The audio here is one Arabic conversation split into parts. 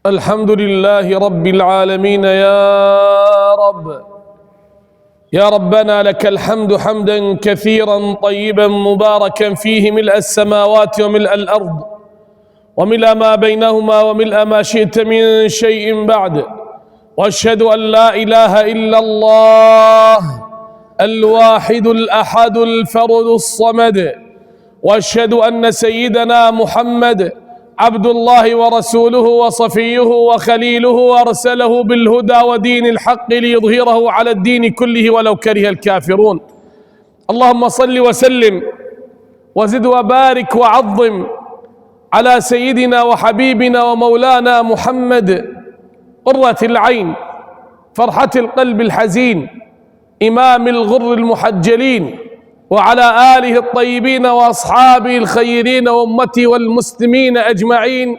الحمد لله رب العالمين. يا ربنا لك الحمد حمدا كثيرا طيبا مباركا فيه ملء السماوات وملء الأرض وملء ما بينهما وملء ما شئت من شيء بعد. وأشهد أن لا إله إلا الله الواحد الأحد الفرد الصمد. وأشهد أن سيدنا محمد عبد الله ورسوله وصفيه وخليله وأرسله بالهدى ودين الحق ليظهره على الدين كله ولو كره الكافرون. اللهم صل وسلم وزد وبارك وعظم على سيدنا وحبيبنا ومولانا محمد قرة العين فرحة القلب الحزين إمام الغر المحجلين، وعلى آله الطيبين وأصحابه الخيرين وأمته والمسلمين أجمعين.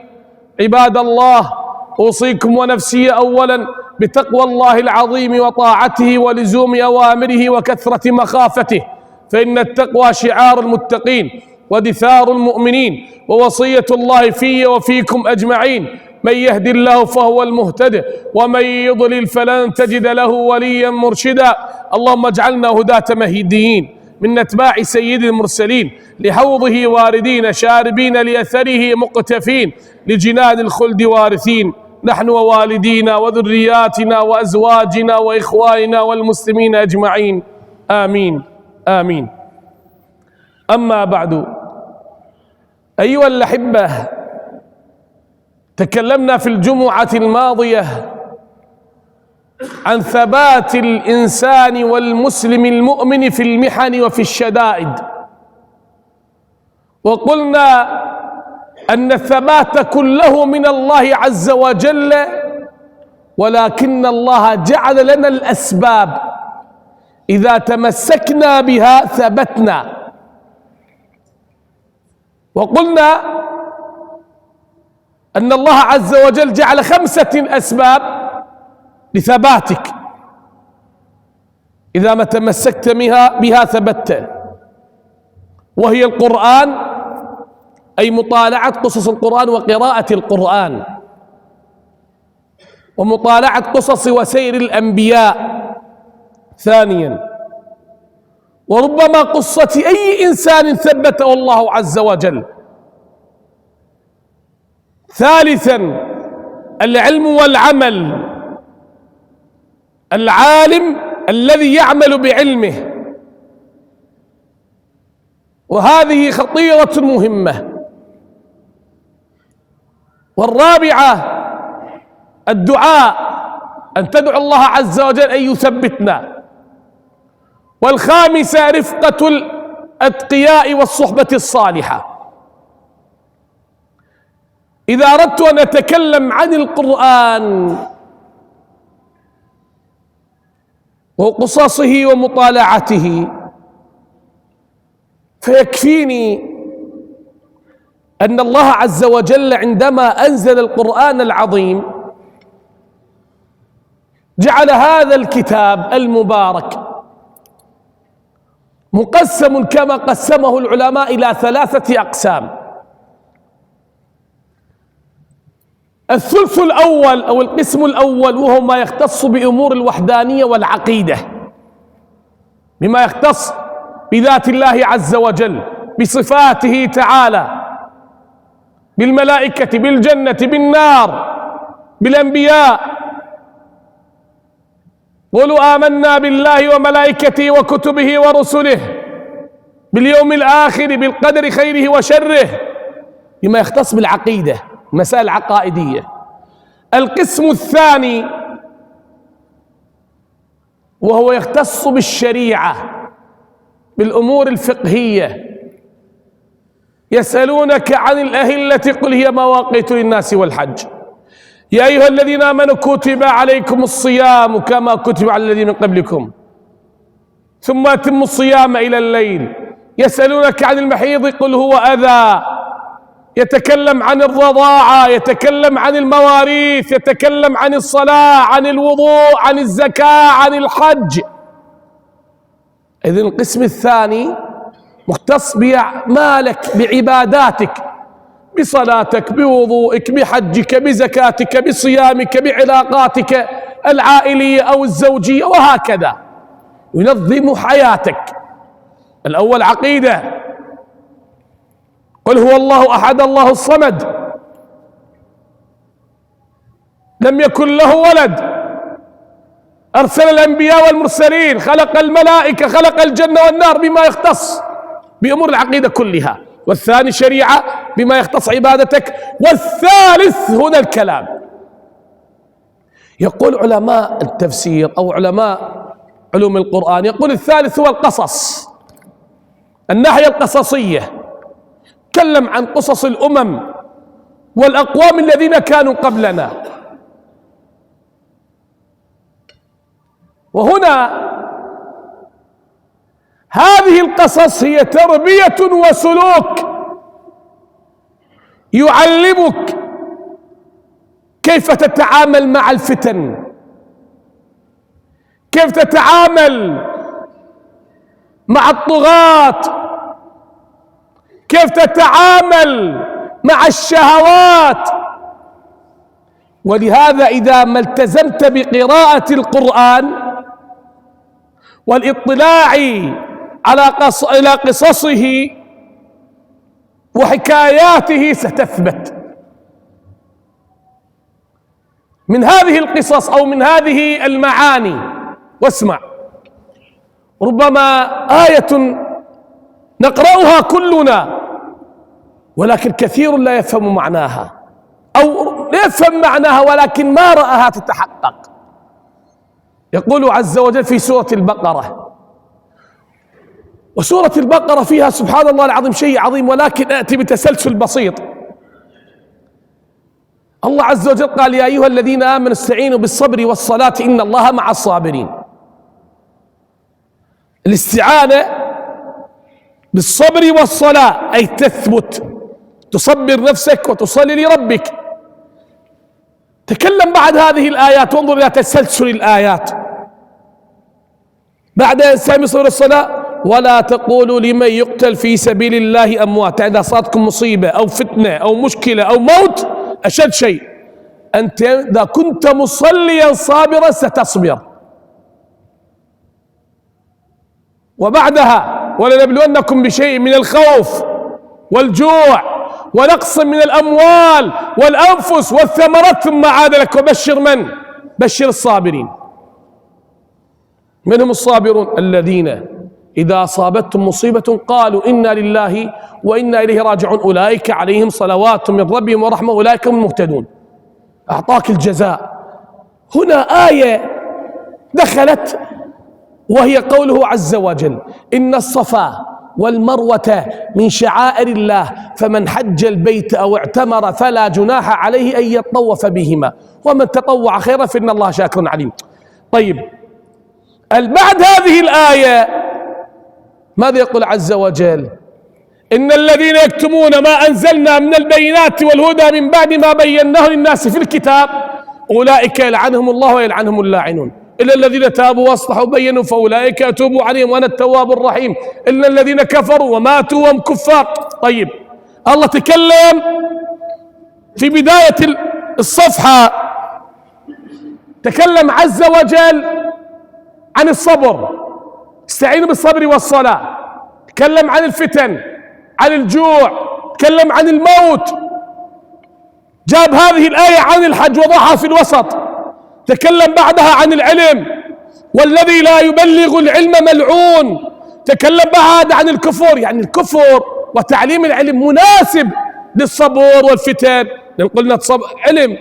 عباد الله، أوصيكم ونفسي أولا بتقوى الله العظيم وطاعته ولزوم أوامره وكثرة مخافته، فإن التقوى شعار المتقين ودثار المؤمنين، ووصية الله في وفيكم أجمعين. من يهد الله فهو المهتد ومن يضلل فلن تجد له وليا مرشدا. اللهم اجعلنا هداة مهديين من أتباع سيد المرسلين، لحوضه واردين شاربين لأثره مقتفين، لجنان الخلد وارثين، نحن ووالدينا وذرياتنا وأزواجنا وإخواننا والمسلمين أجمعين، آمين آمين. أما بعد، أيها الأحبة، تكلمنا في الجمعة الماضية عن ثبات الإنسان والمسلم المؤمن في المحن وفي الشدائد، وقلنا أن الثبات كله من الله عز وجل، ولكن الله جعل لنا الأسباب إذا تمسكنا بها ثبتنا. وقلنا أن الله عز وجل جعل 5 أسباب لثباتك، إذا ما تمسكت بها ثبت، وهي القرآن، أي مطالعة قصص القرآن وقراءة القرآن، ومطالعة قصص وسير الأنبياء ثانيا، وربما قصة أي إنسان ثبته الله عز وجل. ثالثا العلم والعمل، العالم الذي يعمل بعلمه، وهذه خطيرة مهمة. والرابعة الدعاء، أن تدعو الله عز وجل أن يثبتنا. والخامسة رفقة الأتقياء والصحبة الصالحة. إذا أردت أن أتكلم عن القرآن وقصصه ومطالعته، فيكفيني أن الله عز وجل عندما أنزل القرآن العظيم جعل هذا الكتاب المبارك مقسم كما قسمه العلماء إلى 3 أقسام. الثلث الأول أو القسم الأول وهو ما يختص بأمور الوحدانية والعقيدة، بما يختص بذات الله عز وجل، بصفاته تعالى، بالملائكة، بالجنة، بالنار، بالأنبياء. قولوا آمنا بالله وملائكته وكتبه ورسله، باليوم الآخر، بالقدر خيره وشره، بما يختص بالعقيدة، مسائل العقائدية. القسم الثاني وهو يختص بالشريعة، بالأمور الفقهية. يسألونك عن الأهلة قل هي مواقيت للناس والحج، يا أيها الذين آمنوا كتب عليكم الصيام كما كتب على الذين من قبلكم ثم أتموا الصيام إلى الليل. يسألونك عن المحيض قل هو أذى. يتكلم عن الرضاعة، يتكلم عن المواريث، يتكلم عن الصلاة، عن الوضوء، عن الزكاة، عن الحج. إذن القسم الثاني مختص بأعمالك، بعباداتك، بصلاتك، بوضوئك، بحجك، بزكاتك، بصيامك، بعلاقاتك العائلية أو الزوجية، وهكذا ينظم حياتك. الأول عقيدة، قل هو الله أحد الله الصمد لم يكن له ولد، أرسل الأنبياء والمرسلين، خلق الملائكة، خلق الجنة والنار بما يختص بأمور العقيدة كلها. والثاني شريعة بما يختص عبادتك. والثالث هنا الكلام. يقول علماء التفسير أو علماء علوم القرآن، يقول الثالث هو القصص، الناحية القصصية. تكلم عن قصص الأمم والأقوام الذين كانوا قبلنا. وهنا هذه القصص هي تربية وسلوك يعلمك كيف تتعامل مع الفتن، كيف تتعامل مع الطغاة، كيف تتعامل مع الشهوات. ولهذا إذا ما التزمت بقراءة القرآن والاطلاع على قصصه وحكاياته ستثبت. من هذه القصص أو من هذه المعاني، واسمع، ربما آية نقرأها كلنا ولكن كثير لا يفهم معناها، أو لا يفهم معناها ولكن ما رأها تتحقق. يقول عز وجل في سورة البقرة، وسورة البقرة فيها سبحان الله العظيم شيء عظيم، ولكن آتي بتسلسل بسيط. الله عز وجل قال يا أيها الذين آمنوا استعينوا بالصبر والصلاة إن الله مع الصابرين. الاستعانة بالصبر والصلاة أي تثبت، تصبر نفسك وتصلي لربك. تكلم بعد هذه الآيات، وانظر إلى تسلسل الآيات. بعد أن يصبر الصلاة ولا تقولوا لمن يقتل في سبيل الله أموات. إذا صارتكم مصيبة أو فتنة أو مشكلة أو موت، أشد شيء أنت إذا كنت مصليا صابرا ستصبر. وبعدها ولنبلونكم بشيء من الخوف والجوع ونقص من الأموال والأنفس والثمرات ثم عاد لك وبشر من؟ بشر الصابرين. من هم الصابرون؟ الذين إذا أصابتهم مصيبة قالوا إنا لله وإنا إليه راجعون أولئك عليهم صلوات من ربهم ورحمة أولئك هم المهتدون. أعطاك الجزاء. هنا آية دخلت وهي قوله عز وجل إن الصفا والمروة من شعائر الله فمن حج البيت أو اعتمر فلا جناح عليه أن يطوف بهما ومن تطوع خيرا فإن الله شاكر عليم. طيب، بعد هذه الآية ماذا يقول عز وجل؟ إن الذين يكتمون ما أنزلنا من البينات والهدى من بعد ما بيناه للناس في الكتاب أولئك يلعنهم الله ويلعنهم اللاعنون إلا الذين تابوا واصلحوا وبينوا فأولئك أتوب عليهم وأنا التواب الرحيم إلا الذين كفروا وماتوا وهم كفار. طيب، الله تكلم في بداية الصفحة، تكلم عز وجل عن الصبر، استعينوا بالصبر والصلاة. تكلم عن الفتن، عن الجوع، تكلم عن الموت. جاب هذه الآية عن الحج وضعها في الوسط. تكلم بعدها عن العلم والذي لا يبلغ العلم ملعون. تكلم بعد عن الكفر، يعني الكفر وتعليم العلم مناسب للصبر والفتن. لأن قلنا علم،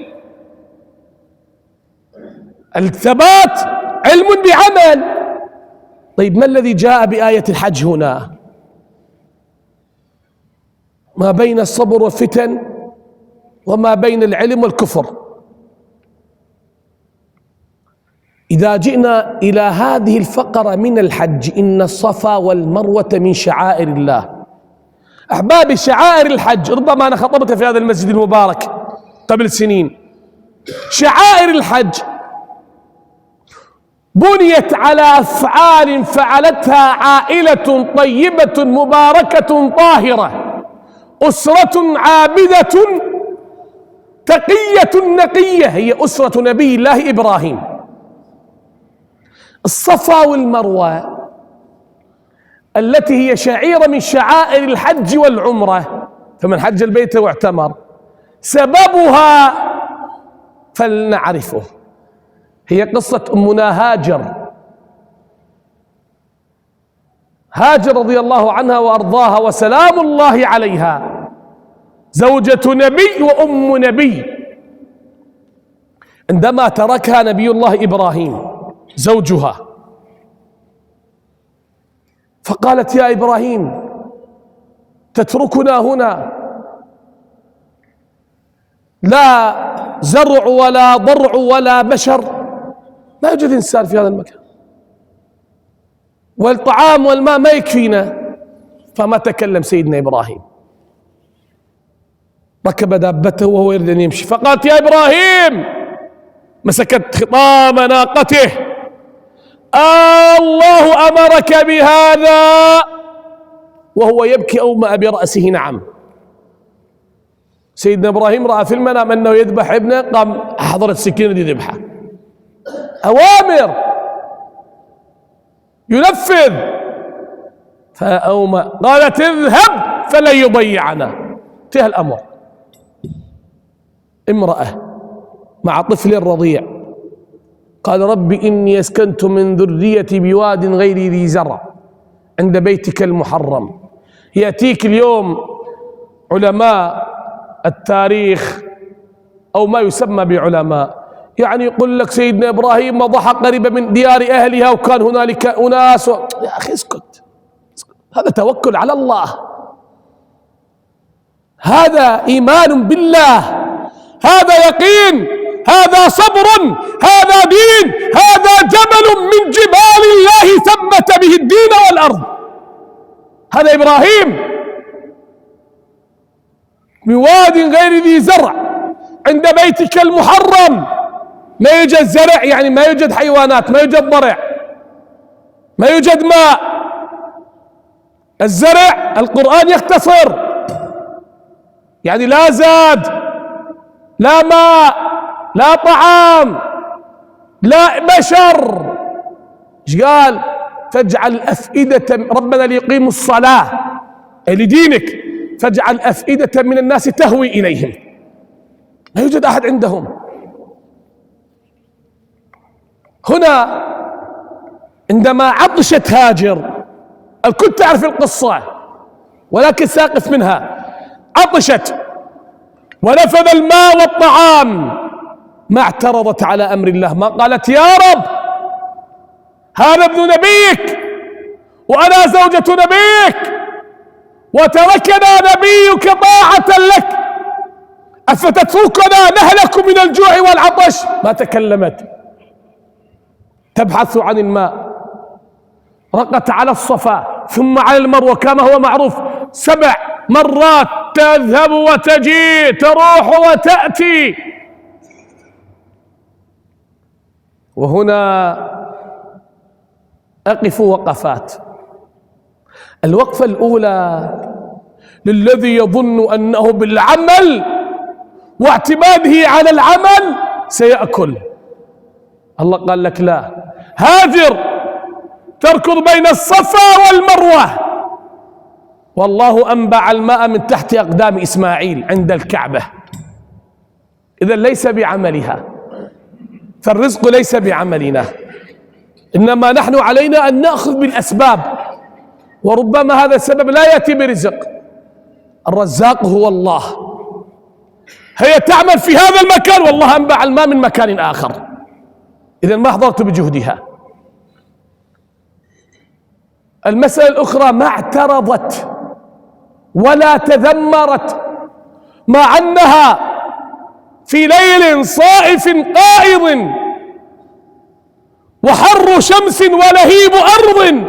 الثبات علم بعمل. طيب، ما الذي جاء بآية الحج هنا؟ ما بين الصبر والفتن وما بين العلم والكفر. إذا جئنا إلى هذه الفقرة من الحج إن الصفا والمروة من شعائر الله. أحبابي، شعائر الحج ربما أنا خطبت في هذا المسجد المبارك قبل سنين. شعائر الحج بنيت على أفعال فعلتها عائلة طيبة مباركة طاهرة أسرة عابدة تقية نقية، هي أسرة نبي الله إبراهيم. الصفا والمروة التي هي شعيرة من شعائر الحج والعمرة، فمن حج البيت واعتمر، سببها فلنعرفه. هي قصة أمنا هاجر. هاجر رضي الله عنها وأرضاها وسلام الله عليها، زوجة نبي وأم نبي. عندما تركها نبي الله إبراهيم زوجها فقالت: يا إبراهيم تتركنا هنا، لا زرع ولا ضرع ولا بشر، ما يوجد إنسان في هذا المكان، والطعام والماء ما يكفينا. فما تكلم سيدنا إبراهيم، ركب دابته وهو يريد أن يمشي، فقالت: يا إبراهيم، مسكت خطام ناقته: الله أمرك بهذا؟ وهو يبكي أومأ برأسه: نعم. سيدنا إبراهيم رأى في المنام أنه يذبح ابنه، قام حضرت سكينة يذبحه. أوامر ينفذ. فأومأ، قالت: اذهب فلن يضيعنا. انتهى الأمر. امرأة مع طفل رضيع، قال: رب إني أسكنت من ذريتي بواد غير ذي زرع عند بيتك المحرم. يأتيك اليوم علماء التاريخ أو ما يسمى بعلماء، يعني يقول لك سيدنا إبراهيم مضح قريبا من ديار أهلها وكان هنالك أناس يا أخي اسكت، هذا توكل على الله، هذا إيمان بالله، هذا يقين، هذا صبر، هذا دين، هذا جبل من جبال الله ثبت به الدين والأرض. هذا إبراهيم بواد غير ذي زرع عند بيتك المحرم. ما يوجد زرع، يعني ما يوجد حيوانات، ما يوجد ضرع، ما يوجد ماء. الزرع القرآن يختصر، يعني لا زاد، لا ماء، لا طعام، لا بشر. ايش قال؟ فاجعل أفئدة، ربنا ليقيموا الصلاة أي لدينك، فاجعل أفئدة من الناس تهوي إليهم. ما يوجد أحد عندهم. هنا عندما عطشت هاجر، الكل تعرف القصة ولكن ساقف منها، عطشت ونفذ الماء والطعام، ما اعترضت على أمر الله، ما قالت: يا رب هذا ابن نبيك وأنا زوجة نبيك وتركنا نبيك طاعة لك، أفتتركنا نهلك من الجوع والعطش؟ ما تكلمت. تبحث عن الماء، رقت على الصفا ثم على المروة كما هو معروف 7 مرات، تذهب وتجي، تروح وتأتي. وهنا أقف وقفات. الوقفة الأولى للذي يظن أنه بالعمل واعتماده على العمل سيأكل. الله قال لك: لا، هاجر تركض بين الصفا والمروة، والله أنبع الماء من تحت أقدام إسماعيل عند الكعبة. إذا ليس بعملها، فالرزق ليس بعملنا، إنما نحن علينا أن نأخذ بالأسباب، وربما هذا السبب لا يأتي برزق. الرزاق هو الله. هي تعمل في هذا المكان والله أنبع الماء من مكان آخر، إذا ما حضرت بجهدها. المسألة الأخرى: ما اعترضت ولا تذمرت، مع أنها في ليل صائف قائض وحر شمس ولهيب أرض،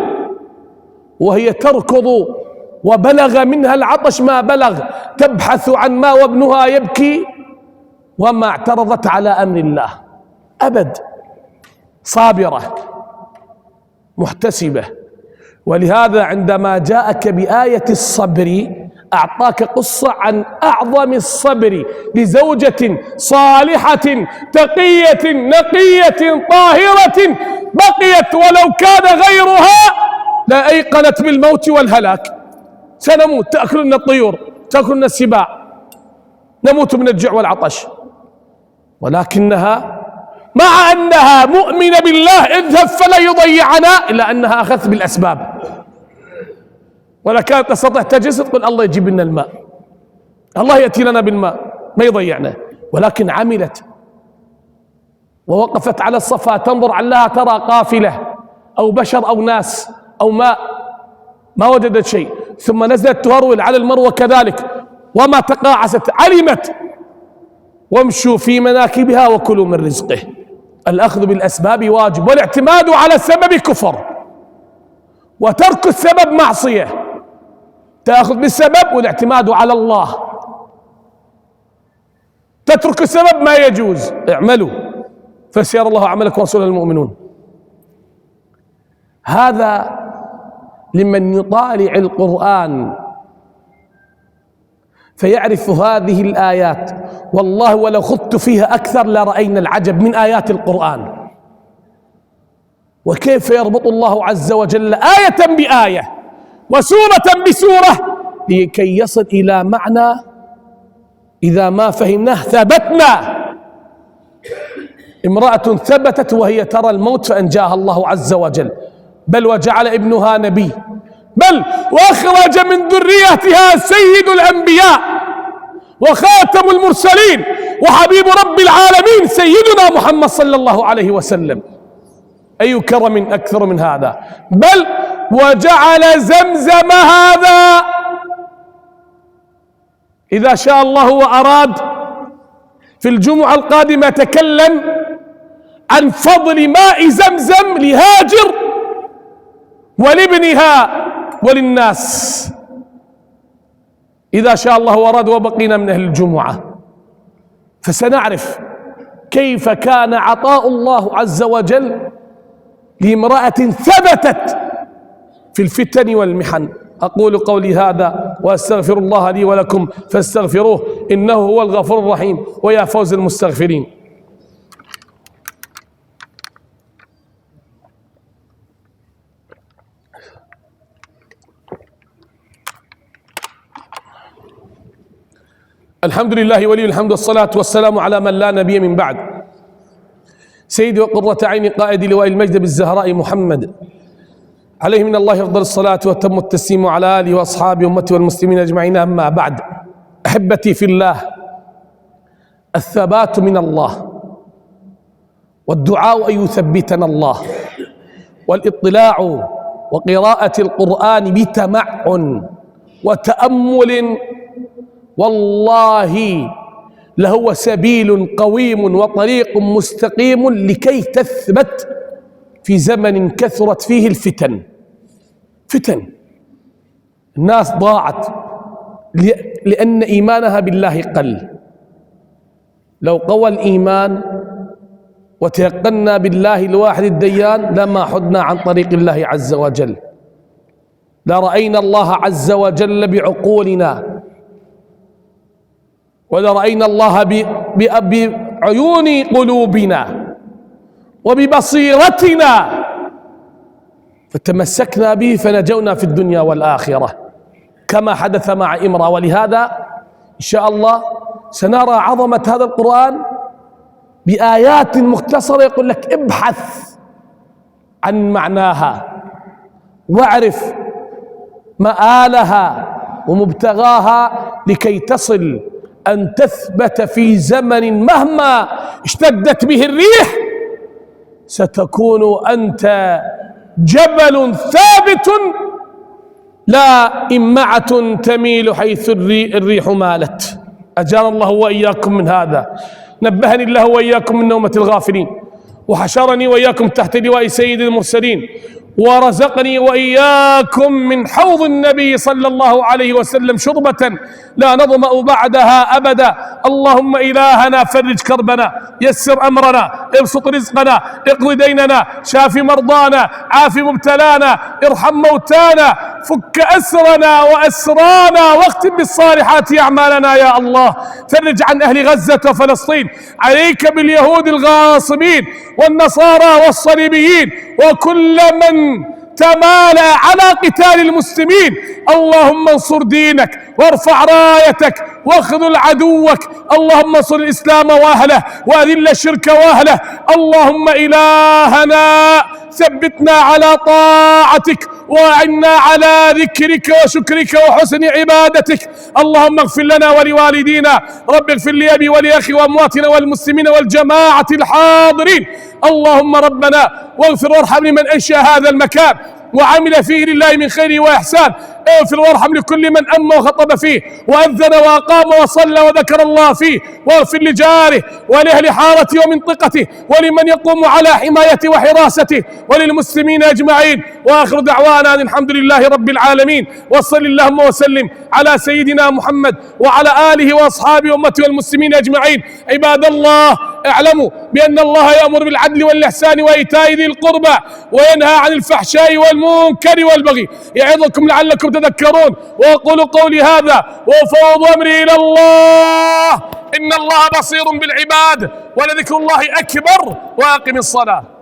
وهي تركض وبلغ منها العطش ما بلغ، تبحث عن ماء وابنها يبكي، وما اعترضت على أمر الله أبد، صابرة محتسبة. ولهذا عندما جاءك بآية الصبر أعطاك قصة عن أعظم الصبر لزوجة صالحة تقية نقية طاهرة بقيت ولو كان غيرها لأيقنت بالموت والهلاك. سنموت، تأكلنا الطيور، تأكلنا السباع، نموت من الجوع والعطش، ولكنها مع أنها مؤمنة بالله اذهب فلا يضيعنا إلا أنها أخذت بالأسباب، ولا كانت تستطيع تجلس تقول الله يجيب لنا الماء، الله يأتي لنا بالماء ما يضيعنا، ولكن عملت ووقفت على الصفا تنظر علها ترى قافلة أو بشر أو ناس أو ماء، ما وجدت شيء، ثم نزلت تهرول على المروة كذلك وما تقاعست، علمت وامشوا في مناكبها وكلوا من رزقه. الأخذ بالأسباب واجب، والاعتماد على السبب كفر، وترك السبب معصية. تأخذ بالسبب والاعتماد على الله، تترك السبب ما يجوز. اعملوا فسيرى الله عملكم ورسوله المؤمنون. هذا لمن يطالع القرآن فيعرف هذه الآيات، والله ولو خضت فيها أكثر لرأينا العجب من آيات القرآن، وكيف يربط الله عز وجل آية بآية وسورة بسورة لكي يصل إلى معنى إذا ما فهمناه ثبتنا. امرأة ثبتت وهي ترى الموت فأنجاها الله عز وجل، بل وجعل ابنها نبي، بل وأخرج من ذريتها سيد الأنبياء وخاتم المرسلين وحبيب رب العالمين سيدنا محمد صلى الله عليه وسلم. أي كرم أكثر من هذا؟ بل وجعل زمزم هذا إذا شاء الله وأراد في الجمعة القادمة تكلم عن فضل ماء زمزم لهاجر ولابنها وللناس إذا شاء الله وأراد وبقينا من أهل الجمعة. فسنعرف كيف كان عطاء الله عز وجل لامرأة ثبتت في الفتن والمحن. أقول قولي هذا وأستغفر الله لي ولكم فاستغفروه إنه هو الغفور الرحيم. ويا فوز المستغفرين. الحمد لله ولي الحمد والصلاة والسلام على من لا نبي من بعد، سيدي وقرة عين قائد لواء المجد بالزهراء محمد عليه من الله أفضل الصلاة وتم التسليم على آله وأصحابه أمته والمسلمين أجمعين. أما بعد، أحبتي في الله، الثبات من الله، والدعاء أن يثبتنا الله، والاطلاع وقراءة القرآن بتمعن وتأمل والله لهو سبيل قويم وطريق مستقيم لكي تثبت في زمن كثرت فيه الفتن. فتن الناس ضاعت لأن إيمانها بالله قل. لو قوى الإيمان وتيقنا بالله الواحد الديان لما حدنا عن طريق الله عز وجل، لرأينا الله عز وجل بعقولنا، ولرأينا الله بعيون قلوبنا وببصيرتنا، فتمسكنا به فنجونا في الدنيا والآخرة كما حدث مع امرأة. ولهذا إن شاء الله سنرى عظمة هذا القرآن بآيات مختصرة يقول لك ابحث عن معناها واعرف مآلها ومبتغاها لكي تصل أن تثبت في زمن مهما اشتدت به الريح ستكون أنت جبل ثابت لا إمعة تميل حيث الريح مالت. أجار الله وإياكم من هذا. نبهني الله وإياكم من نومة الغافلين، وحشرني وإياكم تحت لواء سيد المرسلين، ورزقني وإياكم من حوض النبي صلى الله عليه وسلم شربة لا نظمأ بعدها أبدا. اللهم إلهنا فرج كربنا، يسر أمرنا، ابسط رزقنا، اقض ديننا، شاف مرضانا، عاف مبتلانا، ارحم موتانا، فك أسرنا وأسرانا، واختم بالصالحات أعمالنا يا الله. فرج عن أهل غزة وفلسطين، عليك باليهود الغاصبين والنصارى والصليبيين وكل من تمالى على قتال المسلمين. اللهم انصر دينك وارفع رايتك واخذل عدوك. اللهم انصر الإسلام وأهله وأذل الشرك وأهله. اللهم إلهنا ثبتنا على طاعتك وأعنا على ذكرك وشكرك وحسن عبادتك. اللهم اغفر لنا ولوالدينا. رب اغفر لأبي ولأخي وأمواتنا والمسلمين والجماعة الحاضرين. اللهم ربنا واغفر وارحم لمن أنشأ هذا المكان وعمل فيه لله من خير وإحسان. اغفر وارحم لكل من أم وخطب فيه وأذن وأقام وصلى وذكر الله فيه. واغفر لجاره ولأهل حارته ومنطقته ولمن يقوم على حمايته وحراسته وللمسلمين أجمعين. وآخر دعوانا أن الحمد لله رب العالمين. وصل اللهم وسلم على سيدنا محمد وعلى آله وأصحابه وأمته والمسلمين أجمعين. عباد الله، اعلموا بأن الله يأمر بالعدل والإحسان وإيتاء ذي القربى وينهى عن الفحشاء والمنكر والبغي يعظكم لعلكم تذكرون. وأقول قولي هذا وأفوض أمري إلى الله، إن الله بصير بالعباد، ولذكر الله أكبر. وأقم الصلاة.